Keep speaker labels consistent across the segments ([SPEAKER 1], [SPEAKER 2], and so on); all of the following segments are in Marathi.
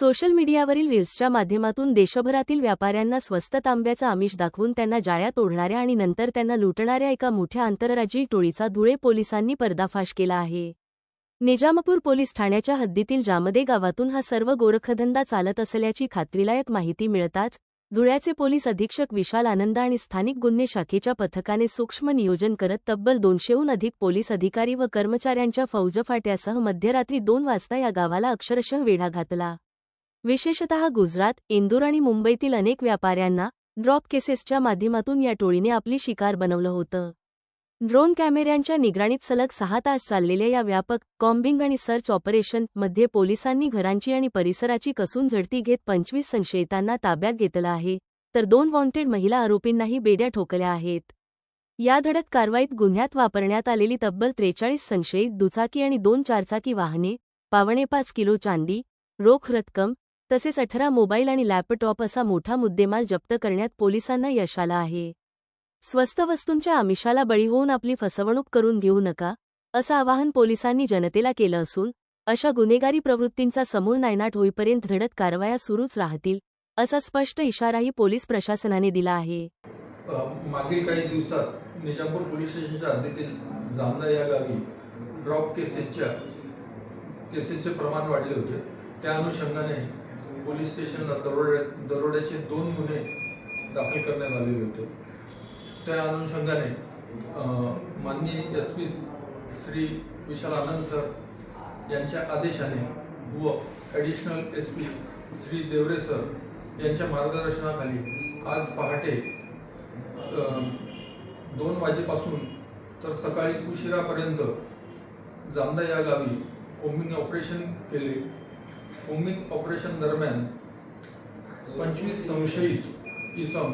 [SPEAKER 1] सोशल मीडियावरील रील्सच्या माध्यमातून देशभरातील व्यापाऱ्यांना स्वस्त तांब्याचं आमिष दाखवून त्यांना जाळ्यात ओढणाऱ्या आणि नंतर त्यांना लुटणाऱ्या एका मोठ्या आंतरराज्यीय टोळीचा धुळे पोलिसांनी पर्दाफाश केला आहे। निजामपूर पोलीस ठाण्याच्या हद्दीतील जामदे गावातून हा सर्व गोरखधंदा चालत असल्याची खात्रीलायक माहिती मिळताच धुळ्याचे पोलीस अधीक्षक विशाल आनंद आणि स्थानिक गुन्हे शाखेच्या पथकाने सूक्ष्म नियोजन करत तब्बल 200हून अधिक पोलीस अधिकारी व कर्मचाऱ्यांच्या फौजफाट्यासह मध्यरात्री 2 वाजता या गावाला अक्षरशः वेढा घातला। विशेषतः गुजरात, इंदूर आणि मुंबईतील अनेक व्यापाऱ्यांना ड्रॉप केसेसच्या माध्यमातून या टोळीने आपली शिकार बनवलं होतं। ड्रोन कॅमेऱ्यांच्या निगराणीत सलग 6 तास चाललेल्या या व्यापक कॉम्बिंग आणि सर्च ऑपरेशन मध्ये पोलिसांनी घरांची आणि परिसराची कसून झडती घेत 25 संशयितांना ताब्यात घेतलं आहे, तर 2 वॉन्टेड महिला आरोपींनाही बेड्या ठोकल्या आहेत। या धडक कारवाईत गुन्ह्यात वापरण्यात आलेली तब्बल 43 संशयित दुचाकी आणि 2 चारचाकी वाहने, 5.5 किलो चांदी, रोख रक्कम तसेच 18 मोबाईल आणि लॅपटॉप असा मोठा मुद्देमाल जप्त करण्यात पोलिसांना यश आलं आहे। स्वस्त वस्तूंच्या आमिषाला बळी होऊन आपली फसवणूक करून घेऊ नका, असं आवाहन पोलिसांनी जनतेला केलं असून अशा गुन्हेगारी प्रवृत्तींचा समूळ नायनाट होईपर्यंत धडक कारवाया सुरूच राहतील, असा स्पष्ट इशाराही पोलीस प्रशासनाने दिला आहे।
[SPEAKER 2] मागील काही दिवसात निजामपूर पोलीस स्टेशनच्या हद्दीतील जामदा या गावी ड्रॉप केसेसचे प्रमाण वाढले होते। त्या अनुषंगाने पोलीस स्टेशनला दरोड्याचे 2 गुन्हे दाखल करण्यात आलेले होते। त्या अनुषंगाने माननीय SP श्री विशाल आनंद सर यांच्या आदेशाने व additional SP Shri Deore sir यांच्या मार्गदर्शनाखाली आज पहाटे 2 वाजेपासून तर सकाळी उशिरापर्यंत जामदा या गावी कोम्बिंग ऑपरेशन केले। कोम्बिंग ऑपरेशन दरम्यान 25 संशयित इसम,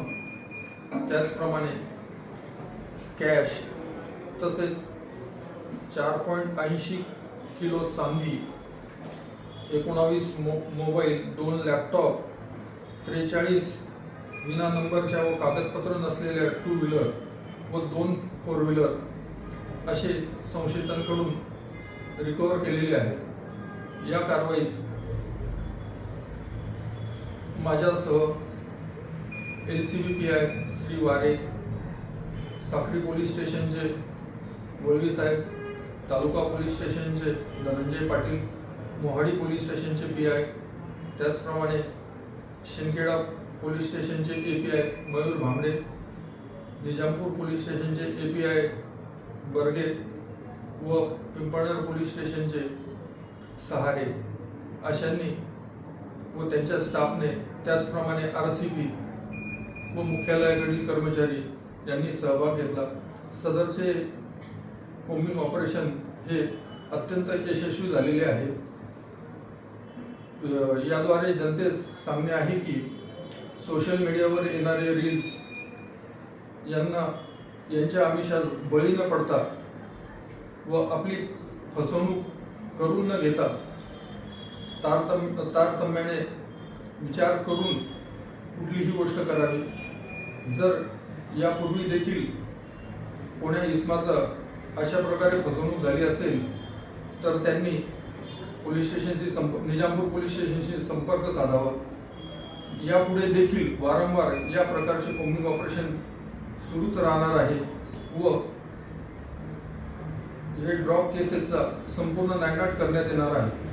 [SPEAKER 2] त्याचप्रमाणे कॅश तसेच 4.80 किलो चांदी, 19 मोबाईल, 2 लॅपटॉप, 43 विना नंबरच्या व कागदपत्र नसलेल्या 2 व्हीलर व 2 4 व्हीलर असे संशयितांकडून रिकव्हर केलेले आहेत। या कारवाईत माझ्यासह LCB PI श्री वारे, साखरी पोलीस स्टेशनचे वळवी साहेब, तालुका पोलीस स्टेशनचे धनंजय पाटील, मोहाडी पोलीस स्टेशनचे PI, त्याचप्रमाणे शिंदखेडा पोलीस स्टेशनचे API मयूर भांबरे, निजामपूर पोलीस स्टेशनचे API बर्गे व पिंपळनेर पोलीस स्टेशनचे सहारे अशांनी व त्यांच्या स्टाफने, त्याचप्रमाणे RCP व मुख्यालयाकडील कर्मचारी यांनी सहभाग घेतला। सदरचे कोम्बिंग ऑपरेशन हे अत्यंत यशस्वी झालेले आहे। याद्वारे जनतेस सांगणे आहे की सोशल मीडियावर येणारे रील्स यांच्या आमिषास बळी न पडता व आपली फसवणूक करून न घेता तारतम्याने विचार करून कुठलीही गोष्ट करावी। जर यापूर्वी देखील कोण्या इसमाचा अशा प्रकारे फसवणूक झाली असेल तर त्यांनी निजामपूर पोलीस स्टेशनशी संपर्क साधावा। यापुढे देखील वारंवार या प्रकारचे कोम्बिंग ऑपरेशन सुरूच राहणार आहे व हे ड्रॉप केसेसचा संपूर्ण नायनाट करण्यात येणार आहे।